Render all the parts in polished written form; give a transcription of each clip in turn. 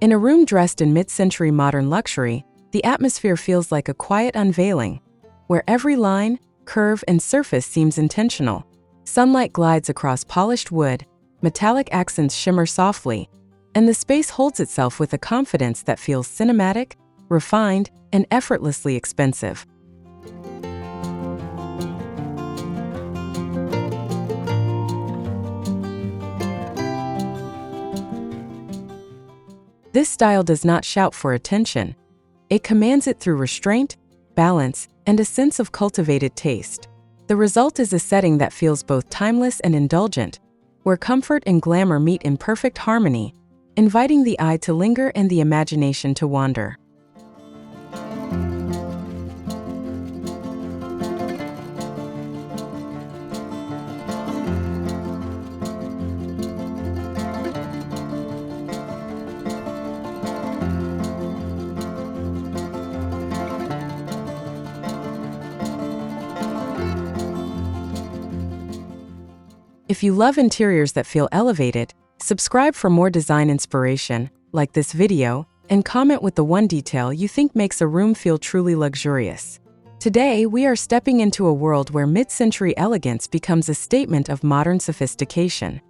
In a room dressed in mid-century modern luxury, the atmosphere feels like a quiet unveiling, where every line, curve, and surface seems intentional. Sunlight glides across polished wood, metallic accents shimmer softly, and the space holds itself with a confidence that feels cinematic, refined, and effortlessly expensive. This style does not shout for attention. It commands it through restraint, balance, and a sense of cultivated taste. The result is a setting that feels both timeless and indulgent, where comfort and glamour meet in perfect harmony, inviting the eye to linger and the imagination to wander. If you love interiors that feel elevated, subscribe for more design inspiration, like this video, and comment with the one detail you think makes a room feel truly luxurious. Today, we are stepping into a world where mid-century elegance becomes a statement of modern sophistication.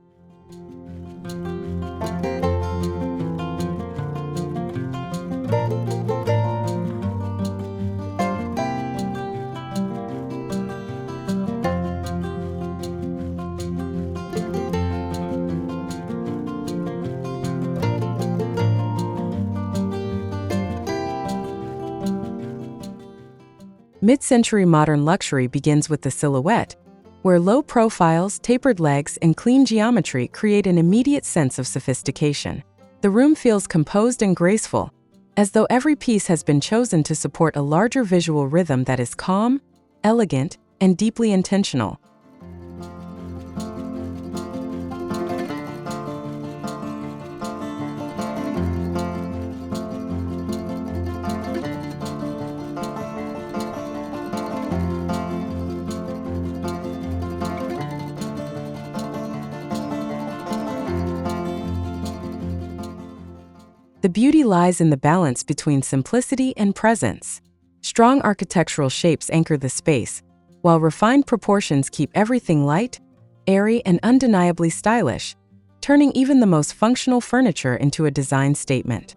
Mid-century modern luxury begins with the silhouette, where low profiles, tapered legs, and clean geometry create an immediate sense of sophistication. The room feels composed and graceful, as though every piece has been chosen to support a larger visual rhythm that is calm, elegant, and deeply intentional. The beauty lies in the balance between simplicity and presence. Strong architectural shapes anchor the space, while refined proportions keep everything light, airy, and undeniably stylish, turning even the most functional furniture into a design statement.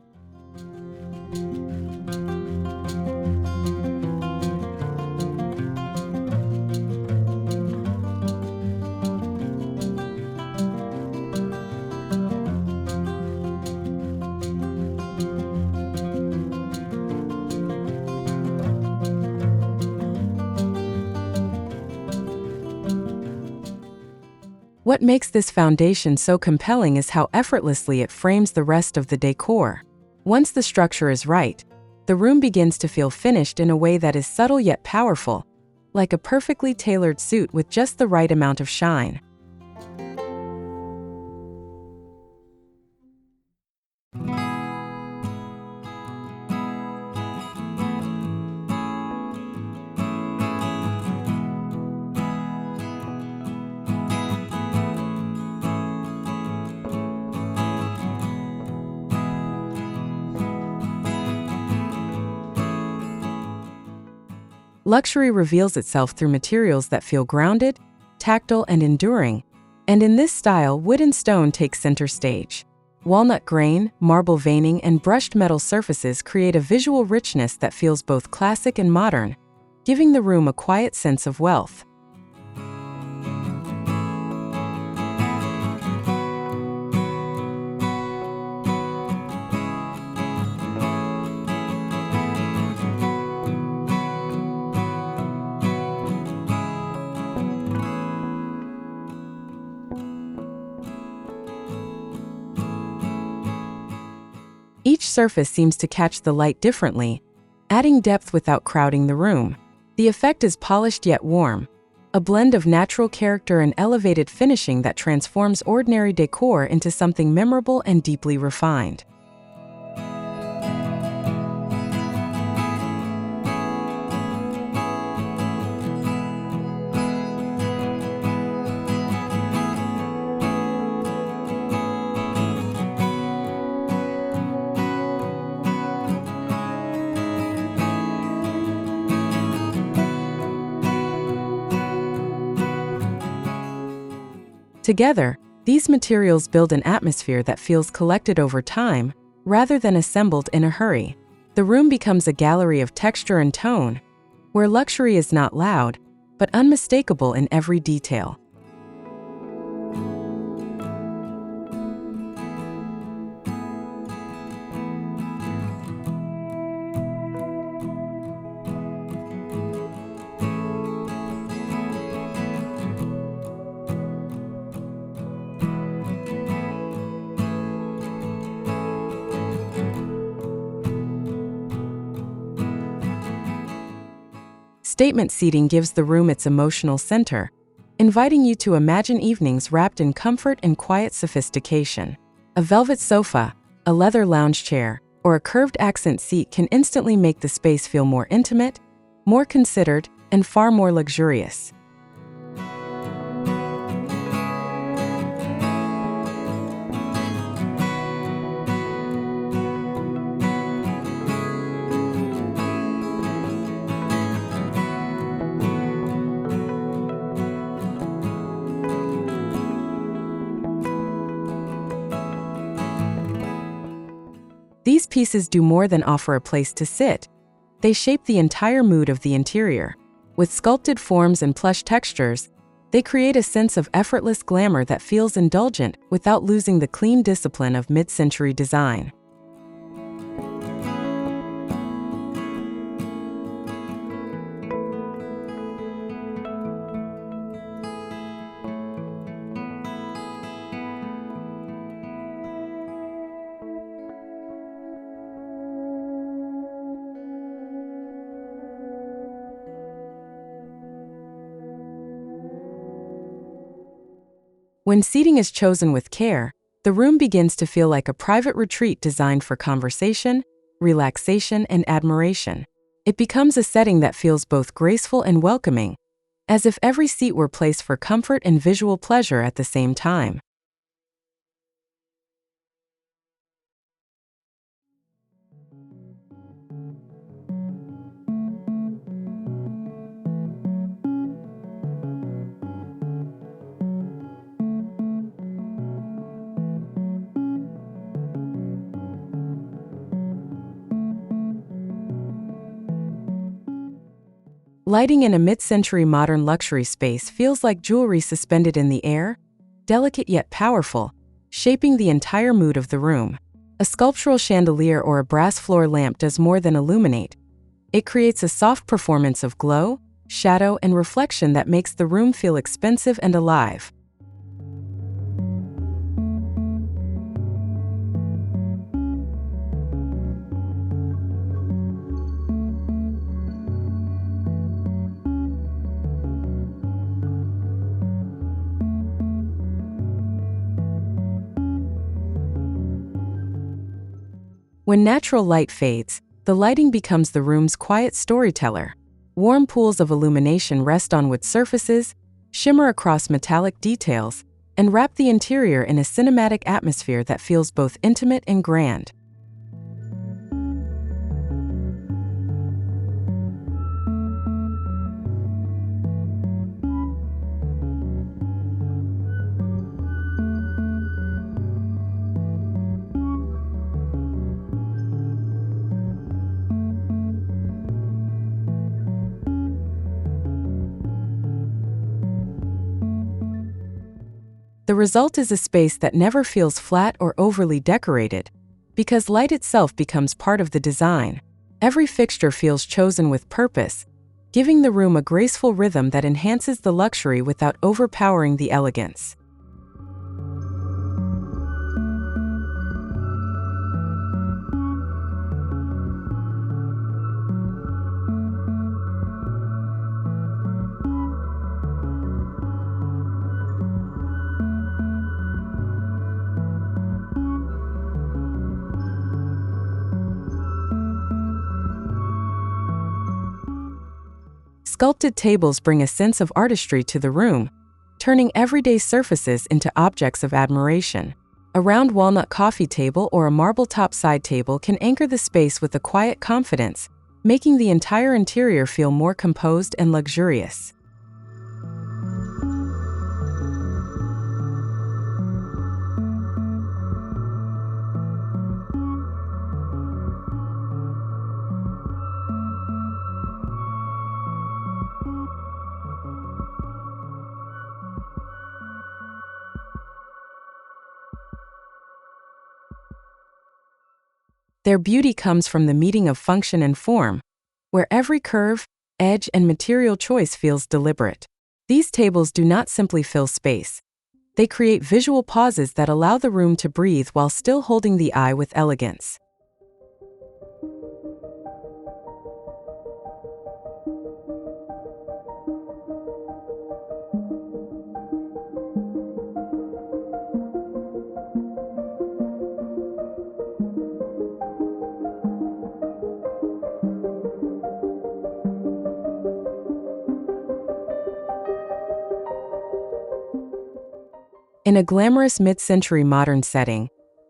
What makes this foundation so compelling is how effortlessly it frames the rest of the decor. Once the structure is right, the room begins to feel finished in a way that is subtle yet powerful, like a perfectly tailored suit with just the right amount of shine. Luxury reveals itself through materials that feel grounded, tactile, and enduring, and in this style, wood and stone take center stage. Walnut grain, marble veining, and brushed metal surfaces create a visual richness that feels both classic and modern, giving the room a quiet sense of wealth. Each surface seems to catch the light differently, adding depth without crowding the room. The effect is polished yet warm, a blend of natural character and elevated finishing that transforms ordinary decor into something memorable and deeply refined. Together, these materials build an atmosphere that feels collected over time, rather than assembled in a hurry. The room becomes a gallery of texture and tone, where luxury is not loud, but unmistakable in every detail. Statement seating gives the room its emotional center, inviting you to imagine evenings wrapped in comfort and quiet sophistication. A velvet sofa, a leather lounge chair, or a curved accent seat can instantly make the space feel more intimate, more considered, and far more luxurious. These pieces do more than offer a place to sit. They shape the entire mood of the interior. With sculpted forms and plush textures, they create a sense of effortless glamour that feels indulgent without losing the clean discipline of mid-century design. When seating is chosen with care, the room begins to feel like a private retreat designed for conversation, relaxation, and admiration. It becomes a setting that feels both graceful and welcoming, as if every seat were placed for comfort and visual pleasure at the same time. Lighting in a mid-century modern luxury space feels like jewelry suspended in the air, delicate yet powerful, shaping the entire mood of the room. A sculptural chandelier or a brass floor lamp does more than illuminate. It creates a soft performance of glow, shadow, and reflection that makes the room feel expensive and alive. When natural light fades, the lighting becomes the room's quiet storyteller. Warm pools of illumination rest on wood surfaces, shimmer across metallic details, and wrap the interior in a cinematic atmosphere that feels both intimate and grand. The result is a space that never feels flat or overly decorated, because light itself becomes part of the design. Every fixture feels chosen with purpose, giving the room a graceful rhythm that enhances the luxury without overpowering the elegance. Sculpted tables bring a sense of artistry to the room, turning everyday surfaces into objects of admiration. A round walnut coffee table or a marble-top side table can anchor the space with a quiet confidence, making the entire interior feel more composed and luxurious. Their beauty comes from the meeting of function and form, where every curve, edge, and material choice feels deliberate. These tables do not simply fill space. They create visual pauses that allow the room to breathe while still holding the eye with elegance. In a glamorous mid-century modern setting,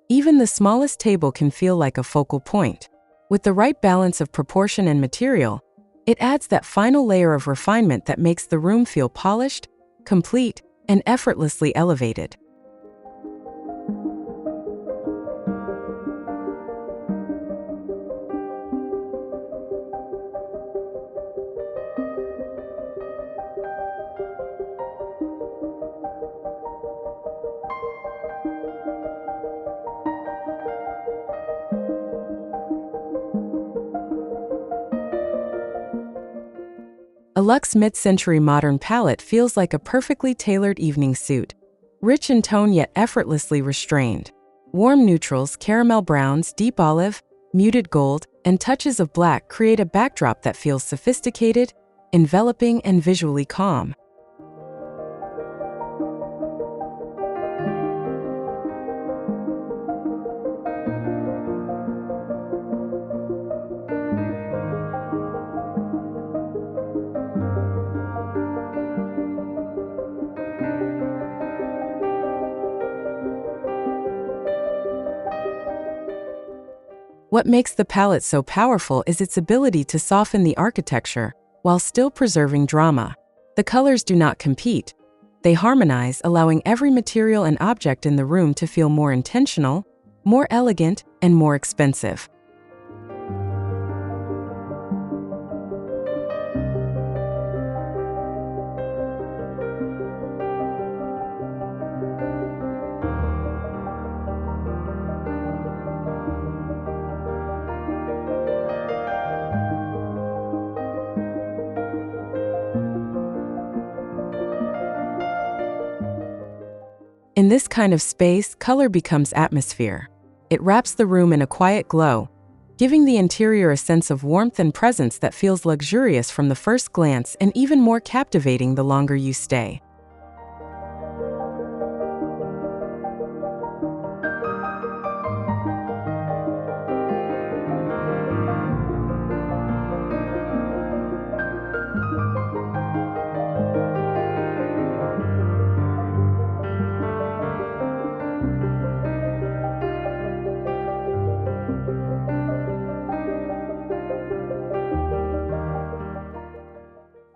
even the smallest table can feel like a focal point. With the right balance of proportion and material, it adds that final layer of refinement that makes the room feel polished, complete, and effortlessly elevated. A Luxe mid-century modern palette feels like a perfectly tailored evening suit, rich in tone yet effortlessly restrained. Warm neutrals, caramel browns, deep olive, muted gold, and touches of black create a backdrop that feels sophisticated, enveloping, and visually calm. What makes the palette so powerful is its ability to soften the architecture while still preserving drama. The colors do not compete. They harmonize, allowing every material and object in the room to feel more intentional, more elegant, and more expensive. In this kind of space, color becomes atmosphere. It wraps the room in a quiet glow, giving the interior a sense of warmth and presence that feels luxurious from the first glance and even more captivating the longer you stay.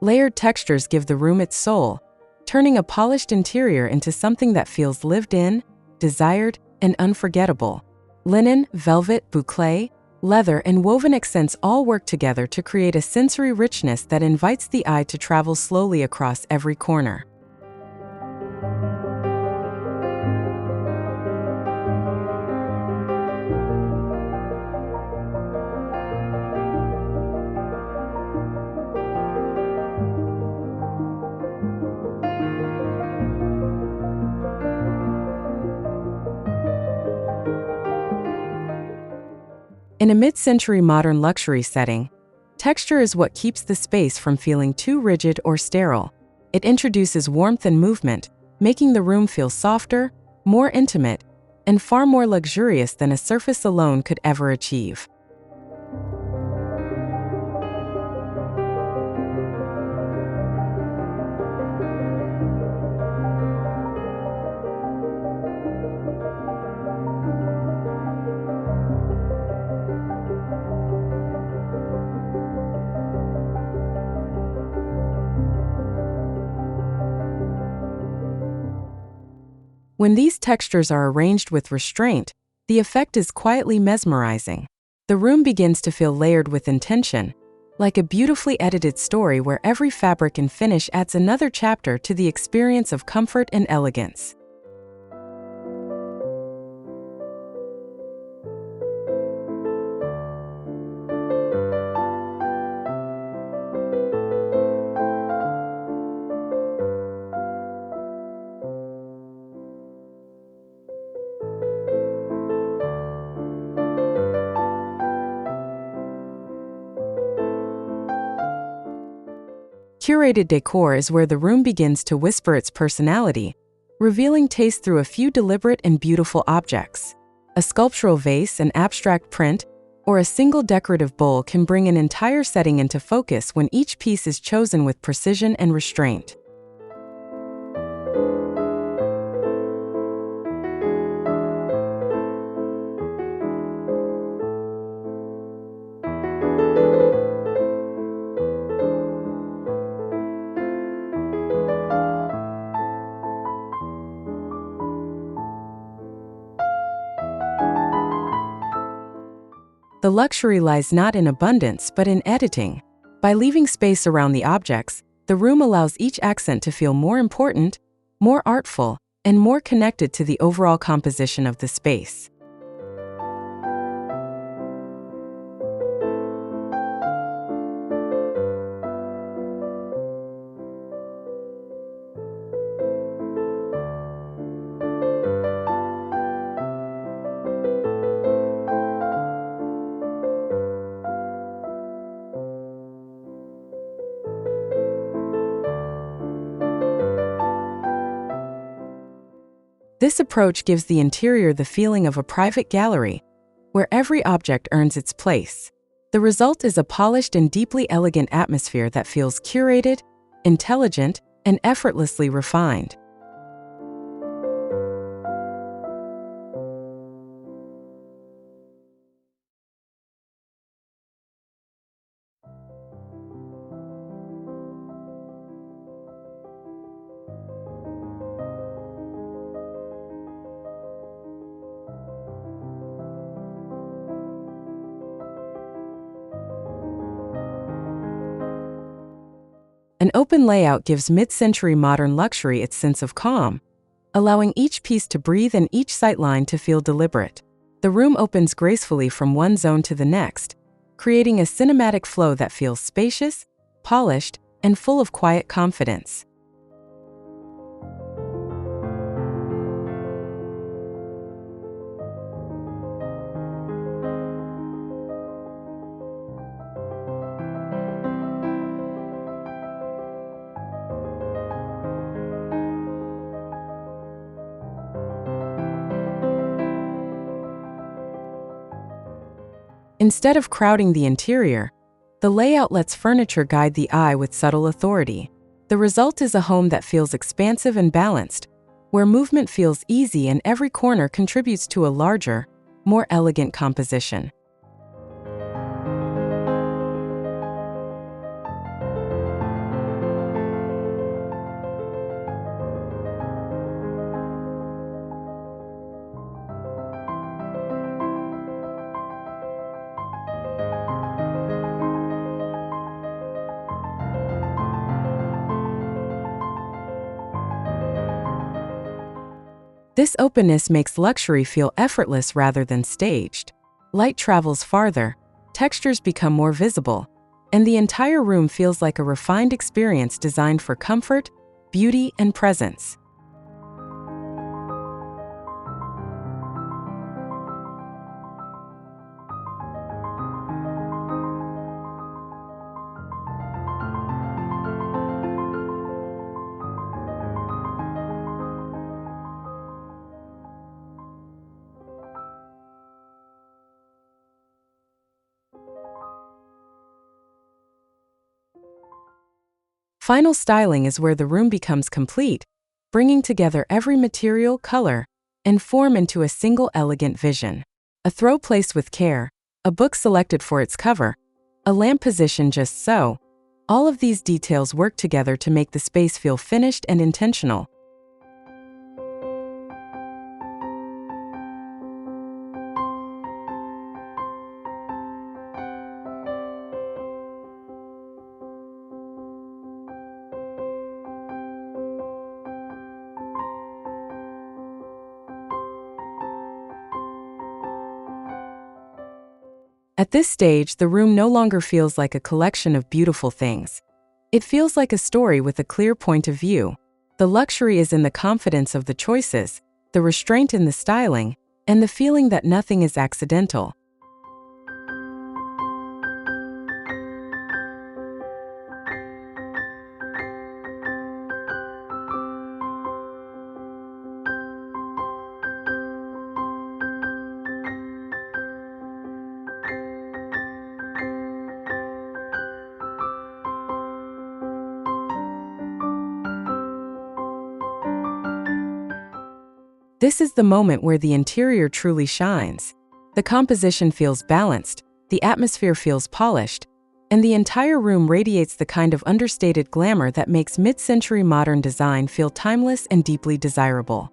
Layered textures give the room its soul, turning a polished interior into something that feels lived in, desired, and unforgettable. Linen, velvet, boucle, leather, and woven accents all work together to create a sensory richness that invites the eye to travel slowly across every corner. In a mid-century modern luxury setting, texture is what keeps the space from feeling too rigid or sterile. It introduces warmth and movement, making the room feel softer, more intimate, and far more luxurious than a surface alone could ever achieve. When these textures are arranged with restraint, the effect is quietly mesmerizing. The room begins to feel layered with intention, like a beautifully edited story where every fabric and finish adds another chapter to the experience of comfort and elegance. Curated decor is where the room begins to whisper its personality, revealing taste through a few deliberate and beautiful objects. A sculptural vase, an abstract print, or a single decorative bowl can bring an entire setting into focus when each piece is chosen with precision and restraint. The luxury lies not in abundance but in editing. By leaving space around the objects, the room allows each accent to feel more important, more artful, and more connected to the overall composition of the space. This approach gives the interior the feeling of a private gallery, where every object earns its place. The result is a polished and deeply elegant atmosphere that feels curated, intelligent, and effortlessly refined. An open layout gives mid-century modern luxury its sense of calm, allowing each piece to breathe and each sightline to feel deliberate. The room opens gracefully from one zone to the next, creating a cinematic flow that feels spacious, polished, and full of quiet confidence. Instead of crowding the interior, the layout lets furniture guide the eye with subtle authority. The result is a home that feels expansive and balanced, where movement feels easy and every corner contributes to a larger, more elegant composition. This openness makes luxury feel effortless rather than staged. Light travels farther, textures become more visible, and the entire room feels like a refined experience designed for comfort, beauty, and presence. Final styling is where the room becomes complete, bringing together every material, color, and form into a single elegant vision. A throw placed with care, a book selected for its cover, a lamp positioned just so, all of these details work together to make the space feel finished and intentional. At this stage, the room no longer feels like a collection of beautiful things. It feels like a story with a clear point of view. The luxury is in the confidence of the choices, the restraint in the styling, and the feeling that nothing is accidental. This is the moment where the interior truly shines. The composition feels balanced, the atmosphere feels polished, and the entire room radiates the kind of understated glamour that makes mid-century modern design feel timeless and deeply desirable.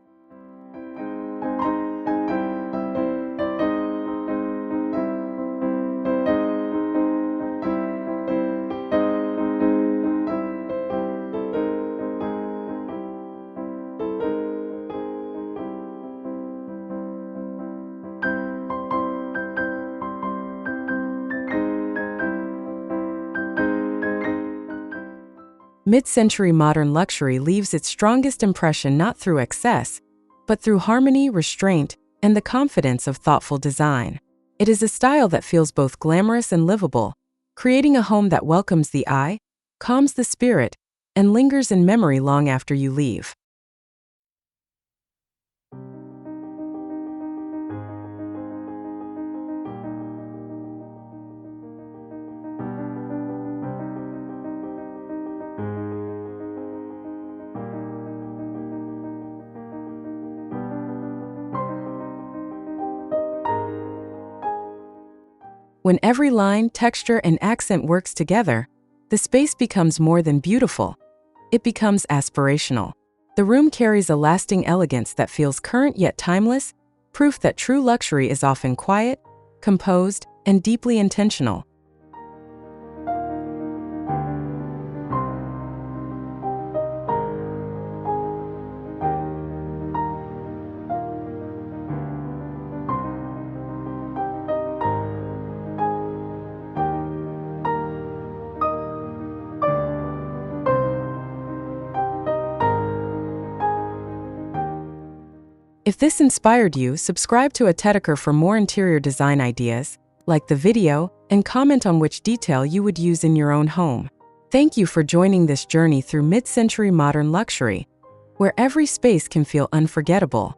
Mid-century modern luxury leaves its strongest impression not through excess, but through harmony, restraint, and the confidence of thoughtful design. It is a style that feels both glamorous and livable, creating a home that welcomes the eye, calms the spirit, and lingers in memory long after you leave. When every line, texture, and accent works together, the space becomes more than beautiful. It becomes aspirational. The room carries a lasting elegance that feels current yet timeless, proof that true luxury is often quiet, composed, and deeply intentional. If this inspired you, subscribe to Atedeker for more interior design ideas, like the video, and comment on which detail you would use in your own home. Thank you for joining this journey through mid-century modern luxury, where every space can feel unforgettable.